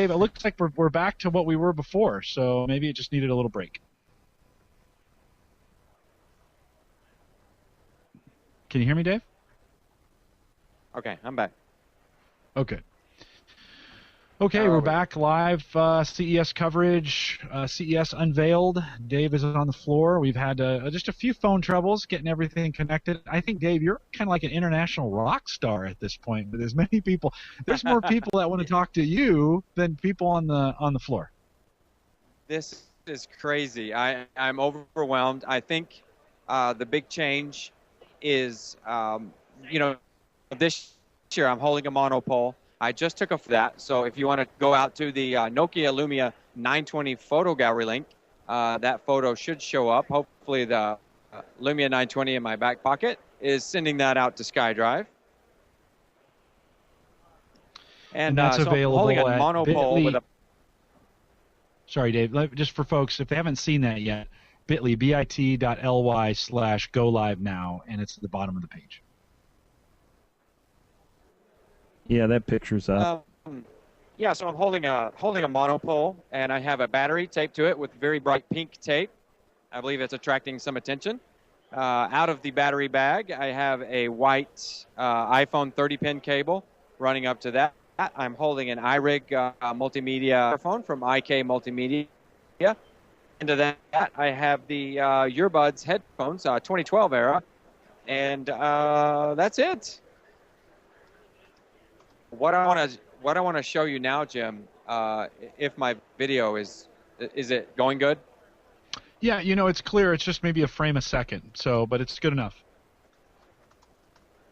Dave, it looks like we're back to what we were before, so maybe it just needed a little break. Can you hear me, Dave? Okay, I'm back. Okay. Okay, we're back live, CES coverage, CES unveiled. Dave is on the floor. We've had just a few phone troubles getting everything connected. I think, Dave, you're kind of like an international rock star at this point. But there's many people. There's more people that want to talk to you than people on the floor. This is crazy. I'm overwhelmed. I think the big change is, this year I'm holding a monopole. I just took off that, so if you want to go out to the Nokia Lumia 920 photo gallery link, that photo should show up. Hopefully the Lumia 920 in my back pocket is sending that out to SkyDrive. And that's so available I'm holding a at monopole with a... Sorry, Dave, just for folks, if they haven't seen that yet, bit.ly/go-live-now, and it's at the bottom of the page. Yeah, that picture's up. Yeah, so I'm holding a monopole, and I have a battery taped to it with very bright pink tape. I believe it's attracting some attention. Out of the battery bag, I have a white iPhone 30-pin cable running up to that. I'm holding an iRig multimedia microphone from IK Multimedia. Into that, I have the earbuds headphones, 2012 era, and that's it. What I want to show you now, Jim, if my video is it going good? Yeah, it's clear. It's just maybe a frame a second. But it's good enough.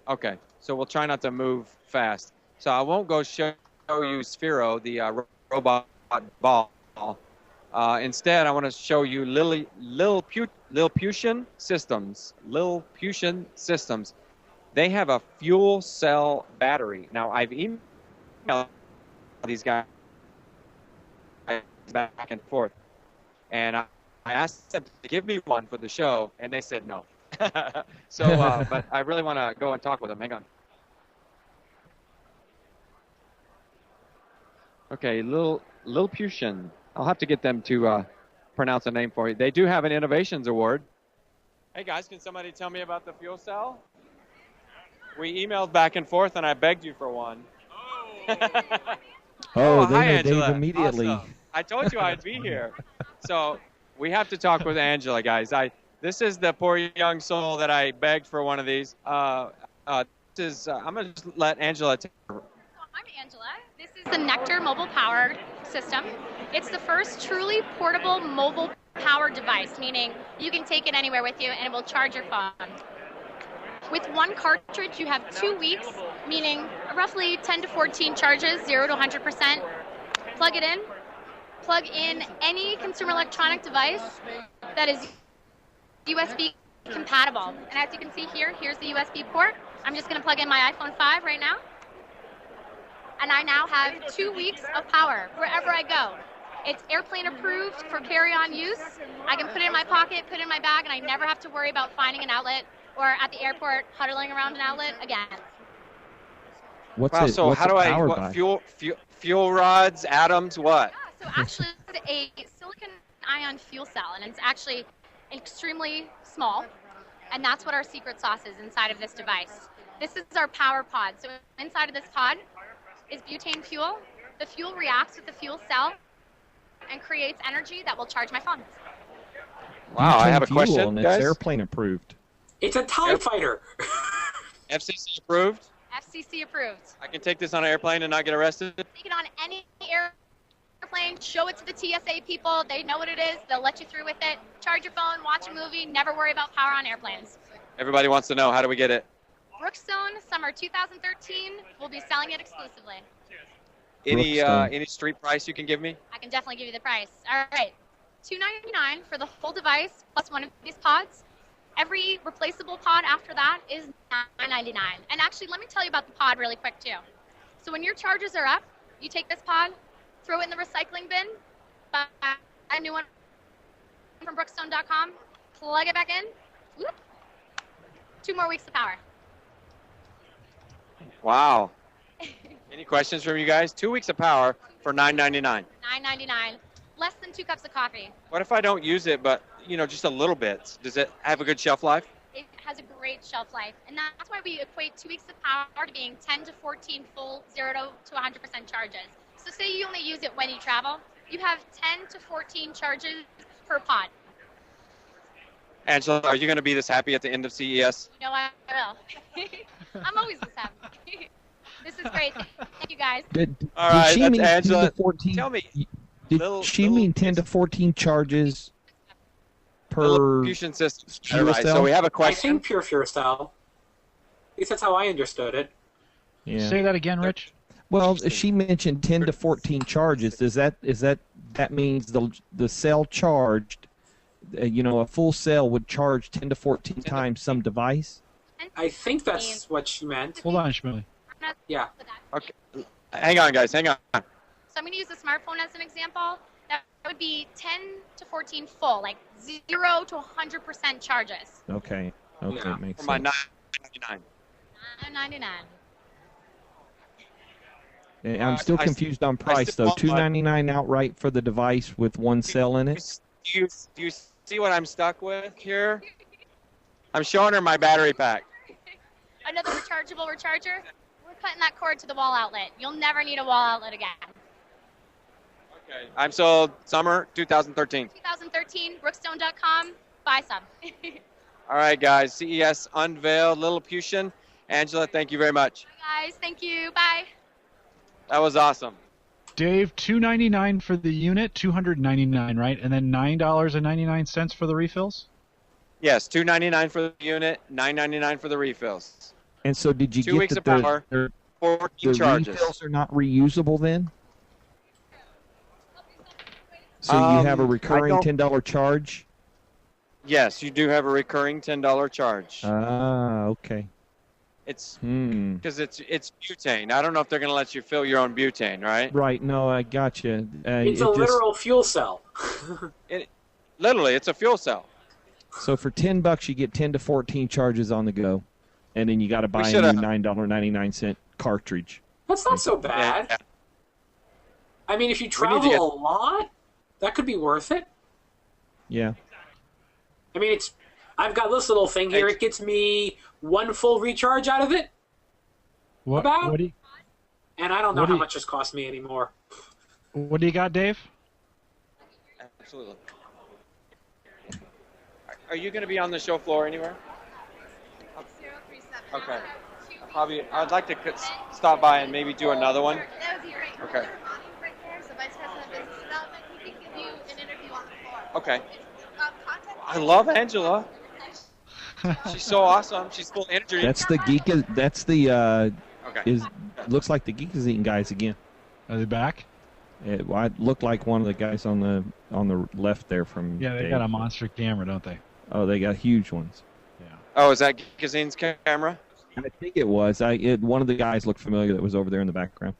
Okay, so we'll try not to move fast. So I won't go show you Sphero, the robot ball. Instead, I want to show you Lilliputian Systems. Lilliputian Systems. They have a fuel cell battery. Now, I've emailed these guys back and forth, and I asked them to give me one for the show, and they said no. But I really want to go and talk with them. Hang on. Okay, Lilliputian. I'll have to get them to pronounce the name for you. They do have an Innovations Award. Hey, guys, can somebody tell me about the fuel cell? We emailed back and forth, and I begged you for one. Oh, hi, they Angela. Dave immediately. Awesome. I told you I'd be here. So we have to talk with Angela, guys. This is the poor young soul that I begged for one of these. I'm going to just let Angela take over. I'm Angela. This is the Nectar mobile power system. It's the first truly portable mobile power device, meaning you can take it anywhere with you and it will charge your phone. With one cartridge, you have 2 weeks, meaning roughly 10 to 14 charges, 0 to 100%. Plug it in. Plug in any consumer electronic device that is USB compatible. And as you can see here, here's the USB port. I'm just going to plug in my iPhone 5 right now. And I now have 2 weeks of power wherever I go. It's airplane approved for carry-on use. I can put it in my pocket, put it in my bag, and I never have to worry about finding an outlet or at the airport huddling around an outlet again. So how do I fuel rods, atoms, what? Yeah, so actually it's a silicon ion fuel cell, and it's actually extremely small, and that's what our secret sauce is inside of this device. This is our power pod. So inside of this pod is butane fuel. The fuel reacts with the fuel cell and creates energy that will charge my phone. Wow, I have a question, and guys. It's airplane approved. It's a TIE fighter. FCC approved? FCC approved. I can take this on an airplane and not get arrested? Take it on any airplane, show it to the TSA people. They know what it is. They'll let you through with it. Charge your phone, watch a movie, never worry about power on airplanes. Everybody wants to know, how do we get it? Brookstone, summer 2013, we'll be selling it exclusively. Any street price you can give me? I can definitely give you the price. All right, $299 for the whole device plus one of these pods. Every replaceable pod after that is $9.99. And actually, let me tell you about the pod really quick too. So when your charges are up, you take this pod, throw it in the recycling bin, buy a new one from Brookstone.com, plug it back in, whoop, 2 more weeks of power. Wow. Any questions from you guys? 2 weeks of power For $9.99. $9.99. Less than 2 cups of coffee. What if I don't use it, but just a little bit? Does it have a good shelf life? It has a great shelf life, and that's why we equate 2 weeks of power to being 10 to 14 full 0 to 100% charges. So say you only use it when you travel, you have 10 to 14 charges per pod. Angela, are you going to be this happy at the end of CES? You know I will. I'm always this happy. This is great. Thank you, guys. All right, she that's mean Angela. 10 to 14, Tell me. Did she mean 10 to 14 charges per Fusion system. fuel All right, cell? so we have a I question. think pure cell. At least that's how I understood it. Yeah. Say that again, Rich. Well, she mentioned 10 to 14 charges. That means the cell charged, a full cell would charge 10 to 14 times some device? I think that's what she meant. Hold on, Shmuley. Yeah. Okay. Hang on, guys. Hang on. So I'm going to use the smartphone as an example. That would be 10 to 14 full, like 0 to 100% charges. Okay. Yeah. Makes For my sense. $9.99. $9.99. I'm still I confused on price, still though. want my- $2.99 outright for the device with one cell in it? Do you see what I'm stuck with here? I'm showing her my battery pack. Another rechargeable recharger. We're cutting that cord to the wall outlet. You'll never need a wall outlet again. Okay. I'm sold summer 2013. 2013, brookstone.com. Buy some. All right, guys. CES unveiled Lilliputian. Angela, thank you very much. Guys, thank you. Bye. That was awesome. Dave, $299 for the unit, $299, right? And then $9.99 for the refills? Yes, $2.99 for the unit, $9.99 for the refills. And so did you 2 get weeks that of power, 14 the charges. refills are not reusable then? So you have a recurring I don't- $10 charge? Yes, you do have a recurring $10 charge. Ah, okay. It's Hmm. because it's butane. I don't know if they're going to let you fill your own butane, right? Right, no, I gotcha. It's a literal fuel cell. Literally, it's a fuel cell. So for $10 you get 10 to 14 charges on the go, and then you got to buy a shoulda- new $9.99 cartridge. That's not so bad. Yeah. I mean, if you We need to travel get- a lot, that could be worth it. Yeah. I mean, I've got this little thing here. It gets me 1 full recharge out of it, What, About? what, do you, and I don't know What do how you- much it's cost me anymore. what do you got, Dave? Absolutely. Are you going to be on the show floor anywhere? Okay. Probably. I'd like to stop by and maybe do another one. That would be great. Okay. Right there, so Vice President of Business Development, he can give you an interview on the floor. Okay. Contact I love Angela. She's so awesome. She's full of energy. That's the geek. That's the Okay. looks like the Geekazine guys again. Are they back? It looked like one of the guys on the left there from. Yeah, they Dave. got a monster camera, don't they? Oh, they got huge ones. Oh, is that Gazine's camera? I think it was. One of the guys looked familiar that was over there in the background.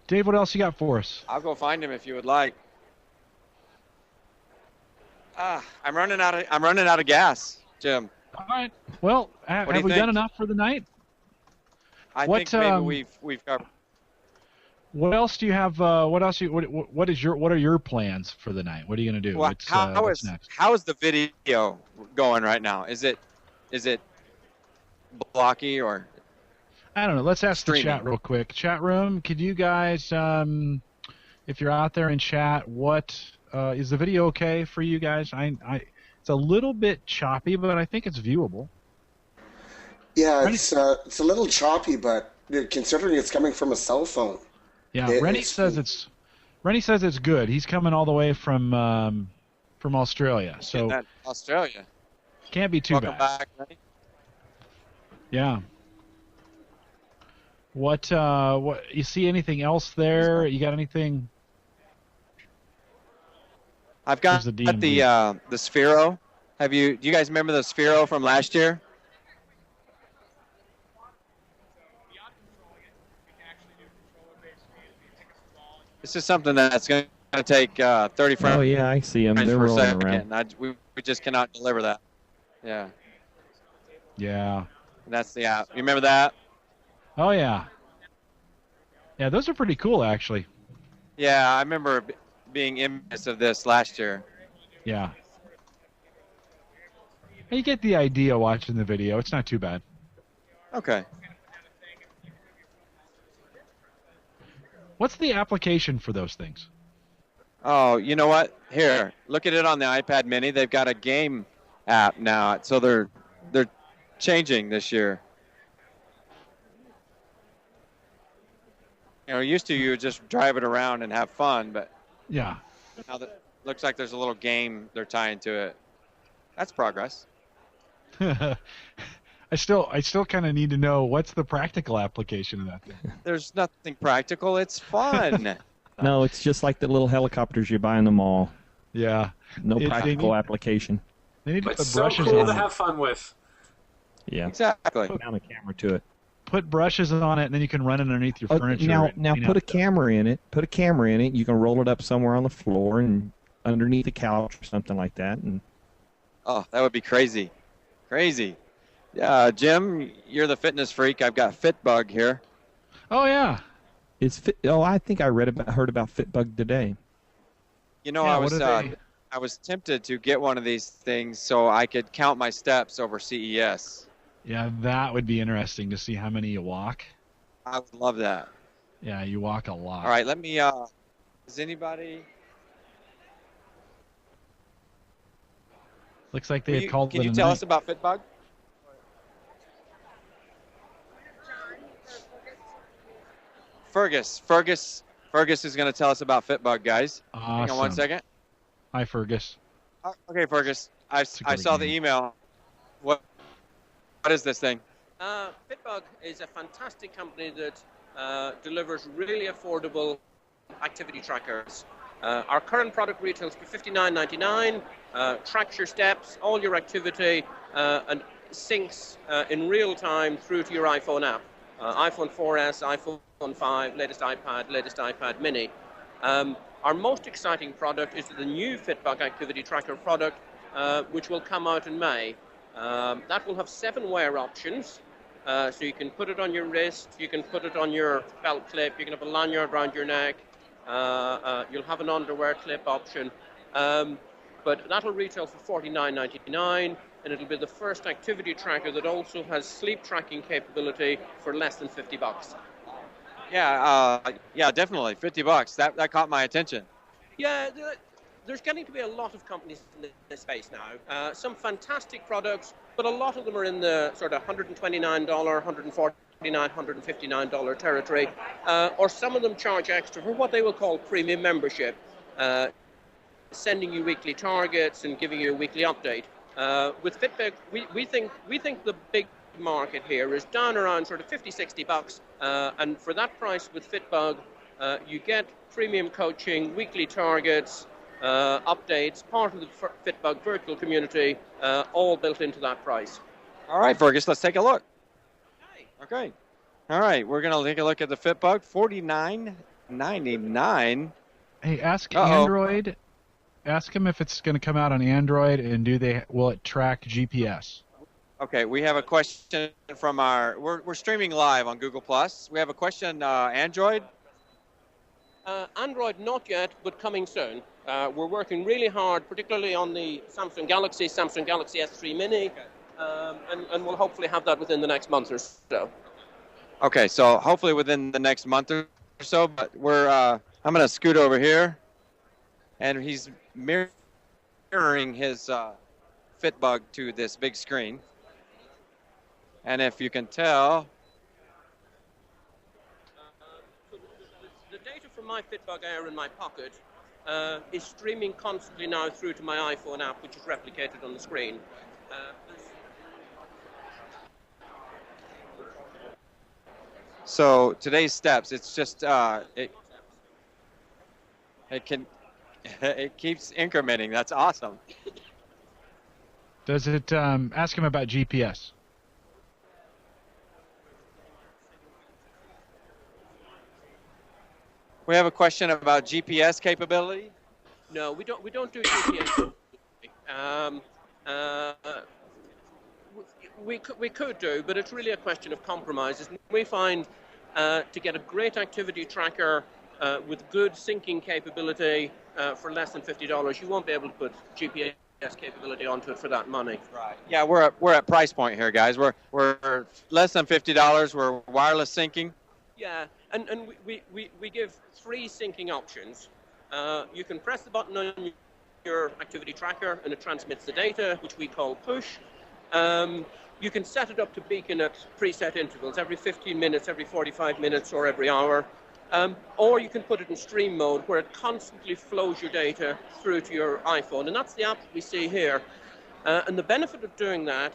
Dave, what else you got for us? I'll go find him if you would like. I'm running out of gas, Jim. All right. Well, do have you we think? done enough for the night? I What, think maybe um, we've covered. What else do you have? What else? What are your plans for the night? What are you going to do? Well, how what's is next? how is the video going right now? Is it blocky or? I don't know. Let's ask the Streaming. chat real quick. Chat room, could you guys, if you're out there in chat, what is the video okay for you guys? It's a little bit choppy, but I think it's viewable. Yeah, it's a little choppy, but considering it's coming from a cell phone. Yeah, It- Rennie it's- says it's good. He's coming all the way from Australia, so That Australia. can't be too Welcome bad. back. Rennie. Yeah. What you see anything else there? You got anything? I've got There's the the DMV. the Sphero. Do you guys remember the Sphero from last year? This is something that's going to take 30 frames Oh yeah, I see them. They're per rolling around. second. We just cannot deliver that. Yeah, Yeah. that's the app. You remember that? Oh yeah. Yeah, those are pretty cool, actually. Yeah, I remember being envious of this last year. Yeah. You get the idea watching the video. It's not too bad. Okay. What's the application for those things? Oh, you know what? Here, look at it on the iPad Mini. They've got a game app now, so they're changing this year. You know, used to you would just drive it around and have fun, but Yeah. now that looks like there's a little game they're tying to it. That's progress. I still kind of need to know what's the practical application of that thing. There's nothing practical. It's fun. No, it's just like the little helicopters you buy in the mall. Yeah. No They practical need- application. They need to But put so brushes cool on to it. have fun with. Yeah. Exactly. Mount a camera to it. Put brushes on it, and then you can run it underneath your furniture. Now and clean put a up. camera in it. Put a camera in it. You can roll it up somewhere on the floor and underneath a couch or something like that. And Oh, that would be crazy. Crazy. Yeah, Jim, you're the fitness freak. I've got Fitbug here. Oh yeah. I think I heard about Fitbug today. You know, Yeah, what are they? I was tempted to get one of these things so I could count my steps over CES. Yeah, that would be interesting to see how many you walk. I would love that. Yeah, you walk a lot. All right, let me. Is anybody? Looks like they had called Can it you a tell night. us about Fitbug? Fergus is going to tell us about Fitbug, guys. Hang on one Awesome. second. Hi, Fergus. Okay, Fergus. I a great saw the name. email. What is this thing? Fitbug is a fantastic company that delivers really affordable activity trackers. Our current product retails for $59.99, tracks your steps, all your activity, and syncs in real time through to your iPhone app. iPhone 4S, iPhone 5, latest iPad Mini. Our most exciting product is the new Fitbug activity tracker product, which will come out in May. That will have 7 wear options. So you can put it on your wrist, you can put it on your belt clip, you can have a lanyard around your neck, you'll have an underwear clip option. But that'll retail for $49.99, and it'll be the first activity tracker that also has sleep tracking capability for less than $50. Yeah, definitely. $50. That caught my attention. Yeah, there's getting to be a lot of companies in this space now. Some fantastic products, but a lot of them are in the sort of $129, $149, $159 territory. Or some of them charge extra for what they will call premium membership, sending you weekly targets and giving you a weekly update. With Fitbug, we think the big market here is down around sort of $50-60, and for that price with Fitbug, you get premium coaching, weekly targets, updates, part of the Fitbug virtual community, all built into that price. All right, Fergus, let's take a look. Okay. All right, we're going to take a look at the Fitbug. $49.99. Hey, ask Uh-oh. Android. Ask him if it's going to come out on Android, and will it track GPS? Okay, we have a question from we're streaming live on Google+. We have a question, Android. Android not yet, but coming soon. We're working really hard, particularly on the Samsung Galaxy S3 Mini, and we'll hopefully have that within the next month or so. Okay, so hopefully within the next month or so, but I'm going to scoot over here, and he's mirroring his Fitbug to this big screen. And if you can tell, the data from my Fitbug Air in my pocket is streaming constantly now through to my iPhone app, which is replicated on the screen. so today's steps, it's just it keeps incrementing. That's awesome. Does it ask him about GPS? We have a question about GPS capability. No, we don't do GPS. We could do, but it's really a question of compromises. We find to get a great activity tracker with good syncing capability for less than $50. You won't be able to put GPS capability onto it for that money. Right. Yeah, we're at price point here, guys. We're less than $50. We're wireless syncing. Yeah, and we give 3 syncing options. You can press the button on your activity tracker and it transmits the data, which we call push. You can set it up to beacon at preset intervals, every 15 minutes, every 45 minutes, or every hour. Or you can put it in stream mode, where it constantly flows your data through to your iPhone. And that's the app that we see here. And the benefit of doing that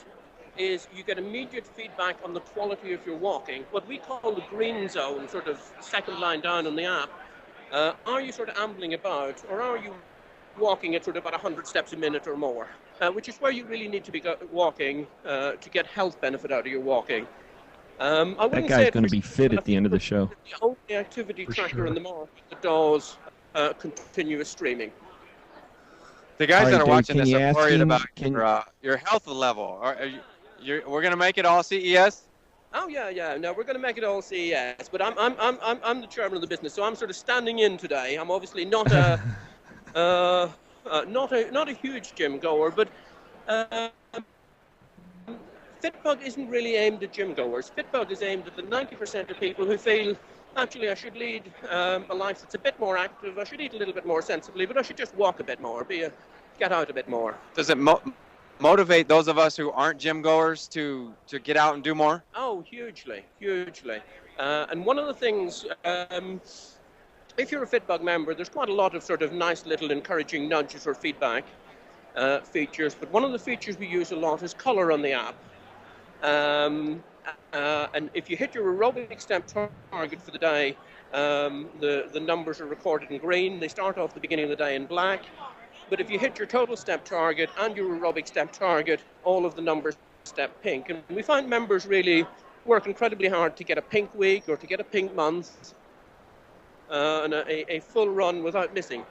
is you get immediate feedback on the quality of your walking, what we call the green zone, sort of second line down on the app. Are you sort of ambling about, or are you walking at sort of about 100 steps a minute or more? Which is where you really need to be walking to get health benefit out of your walking. That guy's going to be fit at the end of the show. The only activity tracker in the market that does continuous streaming. The guys that are Dave, watching this are worried him, about your health level. We're going to make it all CES? Oh yeah. No, we're going to make it all CES. But I'm the chairman of the business, so I'm sort of standing in today. I'm obviously not a not a huge gym goer, but Fitbug isn't really aimed at gym goers. Fitbug is aimed at the 90% of people who feel, actually, I should lead a life that's a bit more active. I should eat a little bit more sensibly, but I should just walk a bit more, get out a bit more. Does it motivate those of us who aren't gym goers to get out and do more? Oh, hugely. And one of the things, if you're a Fitbug member, there's quite a lot of sort of nice little encouraging nudges or feedback features. But one of the features we use a lot is color on the app. And if you hit your aerobic step target for the day, the numbers are recorded in green. They start off the beginning of the day in black. But if you hit your total step target and your aerobic step target, all of the numbers step pink. And we find members really work incredibly hard to get a pink week or to get a pink month and a full run without missing.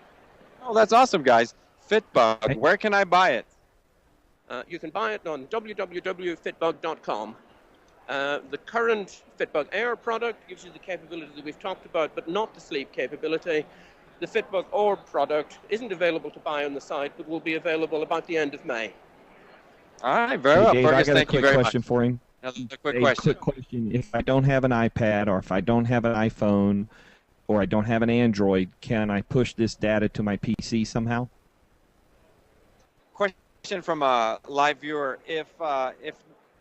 Oh, that's awesome, guys. Fitbug, where can I buy it? You can buy it on www.fitbug.com. The current Fitbug Air product gives you the capability that we've talked about, but not the sleep capability. The Fitbug Orb product isn't available to buy on the site, but will be available about the end of May. All right, very well. Dave, Fergus, I got a thank you quick very question much. for him. Another quick Quick question. If I don't have an iPad or if I don't have an iPhone or I don't have an Android, can I push this data to my PC somehow? Question from a live viewer: If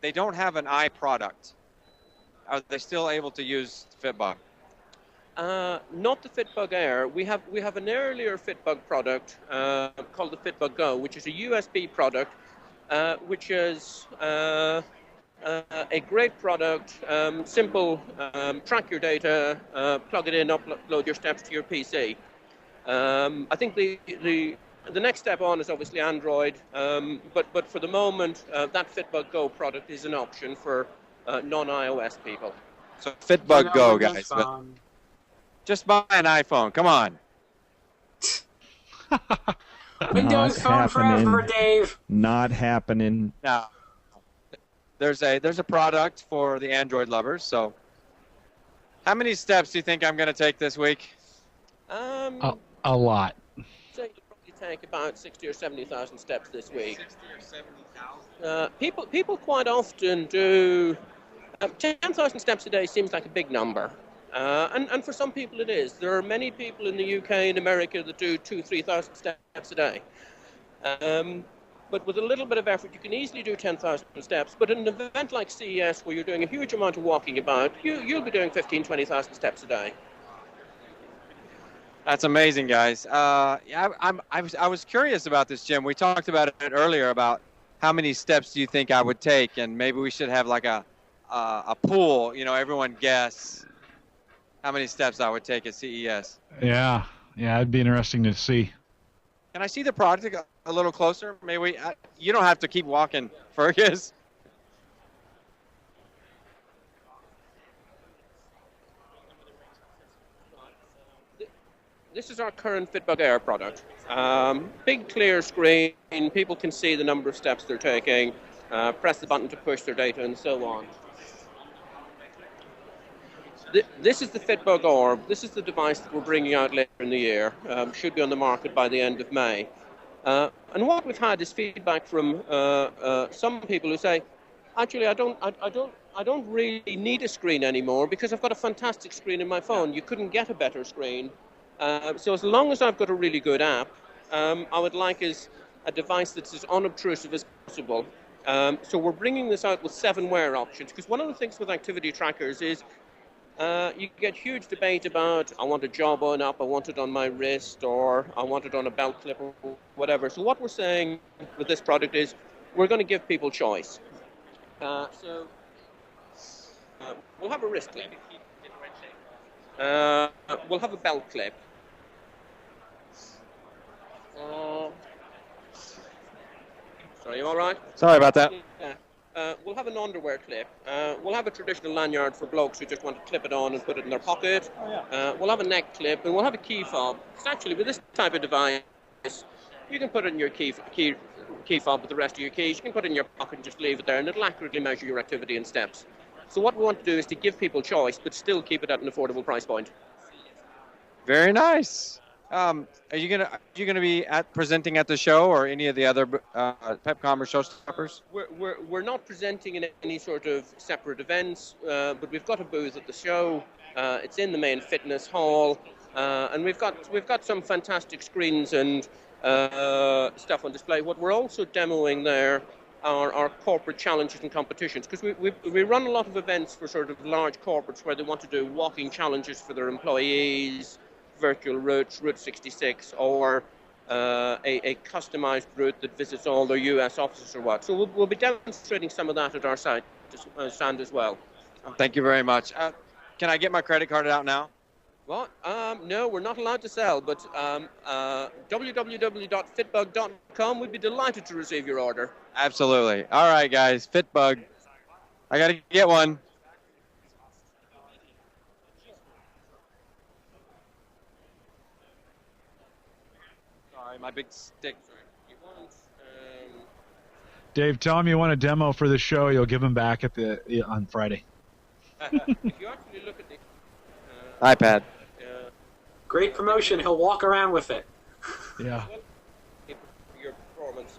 they don't have an iProduct, are they still able to use Fitbug? Not the Fitbug Air. We have an earlier Fitbug product called the Fitbug Go, which is a USB product, which is a great product. Simple. Track your data, plug it in, upload your steps to your PC. I think the next step on is obviously Android, but for the moment, that Fitbug Go product is an option for non-iOS people. So Fitbug Go, guys. But just buy an iPhone. Come on. Windows Phone forever, Dave. Not happening. No. There's a product for the Android lovers. So, how many steps do you think I'm going to take this week? A lot. So you probably take about 60 or 70,000 steps this week. 60 or 70,000. People quite often do 10,000 steps a day seems like a big number. And for some people it is. There are many people in the UK and America that do 2,000-3,000 steps a day. But with a little bit of effort, you can easily do 10,000 steps. But in an event like CES, where you're doing a huge amount of walking about, you'll be doing 15,000-20,000 steps a day. That's amazing, guys. Yeah, I was curious about this, Jim. We talked about it earlier about how many steps do you think I would take, and maybe we should have like a pool. You know, everyone guess how many steps I would take at CES. Yeah, it'd be interesting to see. Can I see the product a little closer? Maybe you don't have to keep walking, Fergus. This is our current Fitbug Air product. Big clear screen, people can see the number of steps they're taking, press the button to push their data and so on. This is the Fitbug Orb. This is the device that we're bringing out later in the year. Should be on the market by the end of May. And what we've had is feedback from some people who say, actually, I don't really need a screen anymore because I've got a fantastic screen in my phone. You couldn't get a better screen. So as long as I've got a really good app, I would like a device that's as unobtrusive as possible. So we're bringing this out with 7 wear options, because one of the things with activity trackers is you get huge debate about, I want a jawbone up, I want it on my wrist, or I want it on a belt clip, or whatever. So what we're saying with this product is we're going to give people choice. So we'll have a wrist clip. We'll have a belt clip. Sorry, you all right? Sorry about that. Yeah. We'll have an underwear clip. We'll have a traditional lanyard for blokes who just want to clip it on and put it in their pocket. We'll have a neck clip, and we'll have a key fob. It's actually, with this type of device, you can put it in your key fob with the rest of your keys. You can put it in your pocket and just leave it there, and it'll accurately measure your activity and steps. So what we want to do is to give people choice, but still keep it at an affordable price point. Very nice. Are you gonna be presenting at the show or any of the other Pepcom or showstoppers? We're not presenting in any sort of separate events, but we've got a booth at the show. It's in the main fitness hall, and we've got some fantastic screens and stuff on display. What we're also demoing there are our corporate challenges and competitions, because we run a lot of events for sort of large corporates where they want to do walking challenges for their employees, virtual routes, Route 66, or a customized route that visits all their US offices or what. So we'll be demonstrating some of that at our stand as well. Thank you very much. Can I get my credit card out now? What? No, we're not allowed to sell, but www.fitbug.com, we'd be delighted to receive your order. Absolutely. All right, guys. Fitbug. I got to get one. Sorry, my big stick. Dave, tell him you want a demo for the show. You'll give him back on Friday. If you actually look at the iPad. Great promotion. He'll walk around with it. Yeah. Your performance,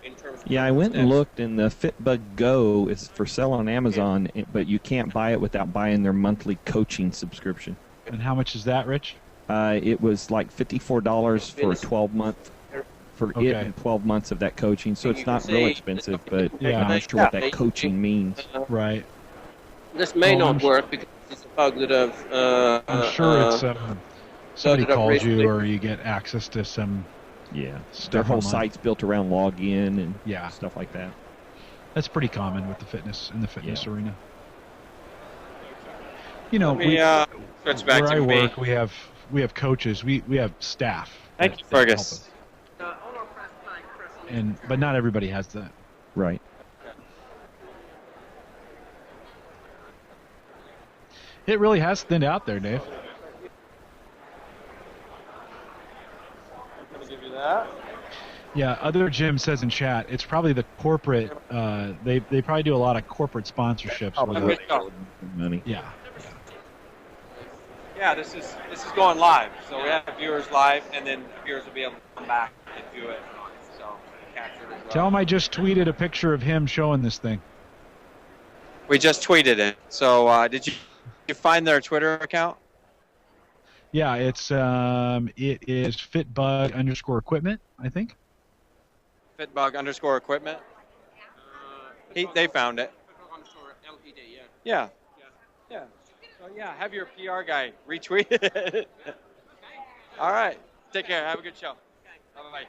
in terms of Yeah, I went and looked, and the Fitbug Go is for sale on Amazon, but you can't buy it without buying their monthly coaching subscription. And how much is that, Rich? It was like $54 for a 12-month for it and 12 months of that coaching. So it's not real expensive, but I'm not sure what that coaching means. Right. This may not work because it's a bug that I'm sure it's somebody calls you or you get access to some stuff. Their whole online. site's built around login and stuff like that. That's pretty common with the fitness arena. You know, back where to I me. work, we have coaches. We have staff. Thank you, that help Fergus. us. But not everybody has that. Right. It really has thinned out there, Dave. I'm gonna give you that. Yeah, other Jim says in chat, it's probably the corporate. They probably do a lot of corporate sponsorships. With money. Yeah. Yeah, this is going live. So we have viewers live, and then viewers will be able to come back and view it. So capture it as well. Tell him I just tweeted a picture of him showing this thing. We just tweeted it. So did you find their Twitter account? Yeah, it is Fitbug_equipment, I think. Fitbug_equipment. They found it. Yeah. Yeah. So yeah, have your PR guy retweet it. All right. Take care. Have a good show. Bye-bye.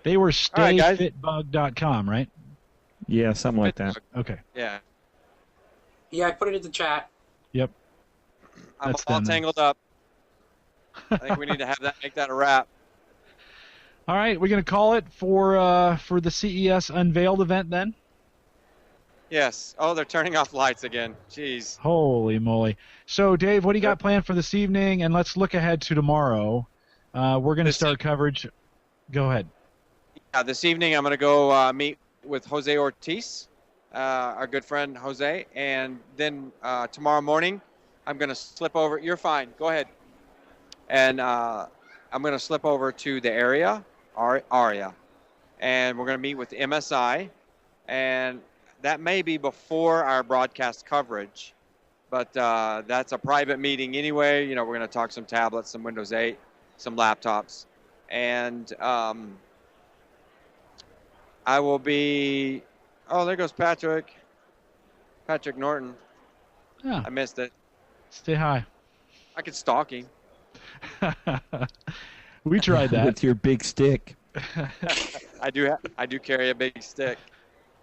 They were right, guys. stayfitbug.com, right? Yeah, something like that. Okay. Yeah. Yeah, I put it in the chat. Yep. I'm That's all them. tangled up. I think we need to make that a wrap. All right, we're gonna call it for the CES Unveiled event then. Yes. Oh, they're turning off lights again. Jeez. Holy moly! So, Dave, what do you got planned for this evening? And let's look ahead to tomorrow. We're gonna start coverage. Go ahead. Yeah, this evening I'm gonna go meet with Jose Ortiz. our good friend Jose, and then tomorrow morning, I'm going to slip over. You're fine. Go ahead. And I'm going to slip over to the ARIA, and we're going to meet with MSI, and that may be before our broadcast coverage, but that's a private meeting anyway. You know, we're going to talk some tablets, some Windows 8, some laptops, and I will be. Oh, there goes Patrick. Patrick Norton. Yeah. I missed it. Stay high. I could stalk him. We tried that with your big stick. I do carry a big stick.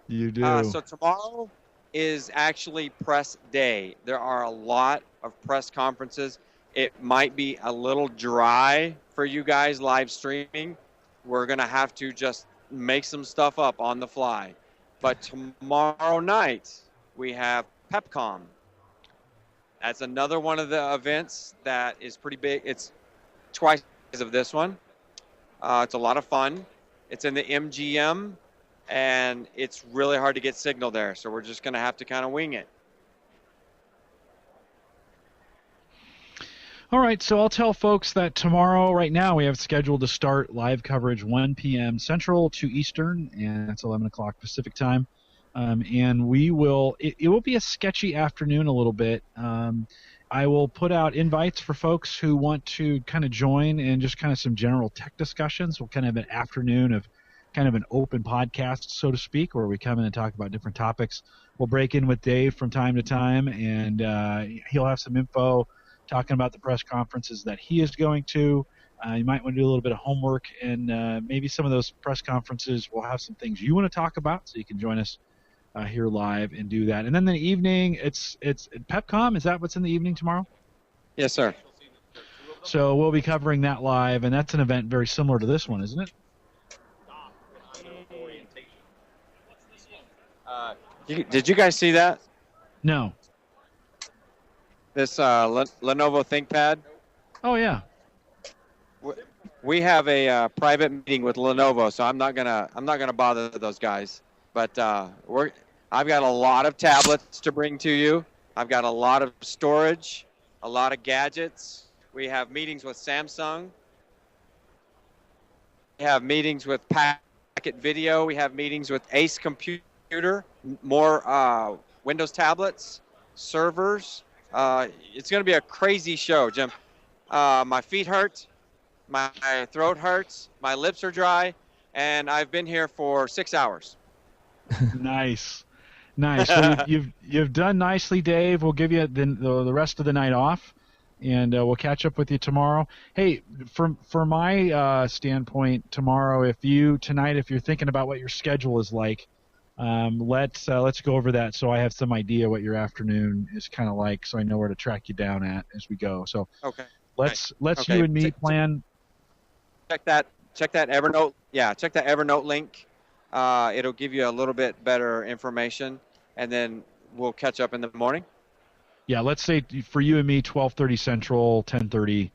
You do. So tomorrow is actually press day. There are a lot of press conferences. It might be a little dry for you guys live streaming. We're going to have to just make some stuff up on the fly. But tomorrow night, we have PepCom. That's another one of the events that is pretty big. It's twice of this one. It's a lot of fun. It's in the MGM, and it's really hard to get signal there. So we're just going to have to kind of wing it. All right, so I'll tell folks that tomorrow, right now, we have scheduled to start live coverage 1 p.m. Central to Eastern, and that's 11 o'clock Pacific time. And we will, it will be a sketchy afternoon a little bit. I will put out invites for folks who want to kind of join in just kind of some general tech discussions. We'll kind of have an afternoon of kind of an open podcast, so to speak, where we come in and talk about different topics. We'll break in with Dave from time to time, and he'll have some info talking about the press conferences that he is going to. You might want to do a little bit of homework, and maybe some of those press conferences will have some things you want to talk about, so you can join us here live and do that. And then in the evening, it's PepCom. Is that what's in the evening tomorrow? Yes, sir. So we'll be covering that live, and that's an event very similar to this one, isn't it? Did you guys see that? No. This Lenovo ThinkPad? Oh, yeah. We have a private meeting with Lenovo, so I'm not gonna bother those guys. But I've got a lot of tablets to bring to you. I've got a lot of storage, a lot of gadgets. We have meetings with Samsung. We have meetings with Packet Video. We have meetings with Ace Computer. More Windows tablets, servers. It's going to be a crazy show, Jim. My feet hurt. My throat hurts. My lips are dry. And I've been here for 6 hours. Nice. Well, you've done nicely, Dave. We'll give you the rest of the night off, and we'll catch up with you tomorrow. Hey, from my standpoint, tomorrow, if you're thinking about what your schedule is like, let's go over that so I have some idea what your afternoon is kind of like, so I know where to track you down at as we go. So okay, let's you and me plan. Check that Evernote. Yeah, check that Evernote link. It'll give you a little bit better information, and then we'll catch up in the morning. Yeah, let's say for you and me, 12:30 Central, 10:30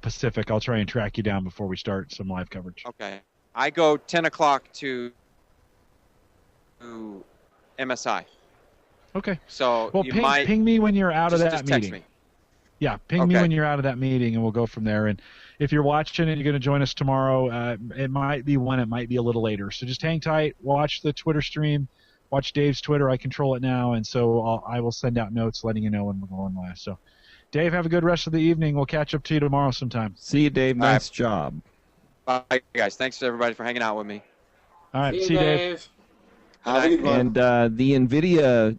Pacific. I'll try and track you down before we start some live coverage. Okay. I go 10 o'clock to MSI. Okay. So well, ping me when you're out of that just meeting. Text me. Yeah, ping me when you're out of that meeting, and we'll go from there. And if you're watching and you're going to join us tomorrow, it might be one, it might be a little later. So just hang tight, watch the Twitter stream, watch Dave's Twitter. I control it now, and so I will send out notes letting you know when we're going live. So, Dave, have a good rest of the evening. We'll catch up to you tomorrow sometime. See you, Dave. Nice job. Bye, guys. Thanks to everybody for hanging out with me. All right, see you, Dave. Have a good one. And the NVIDIA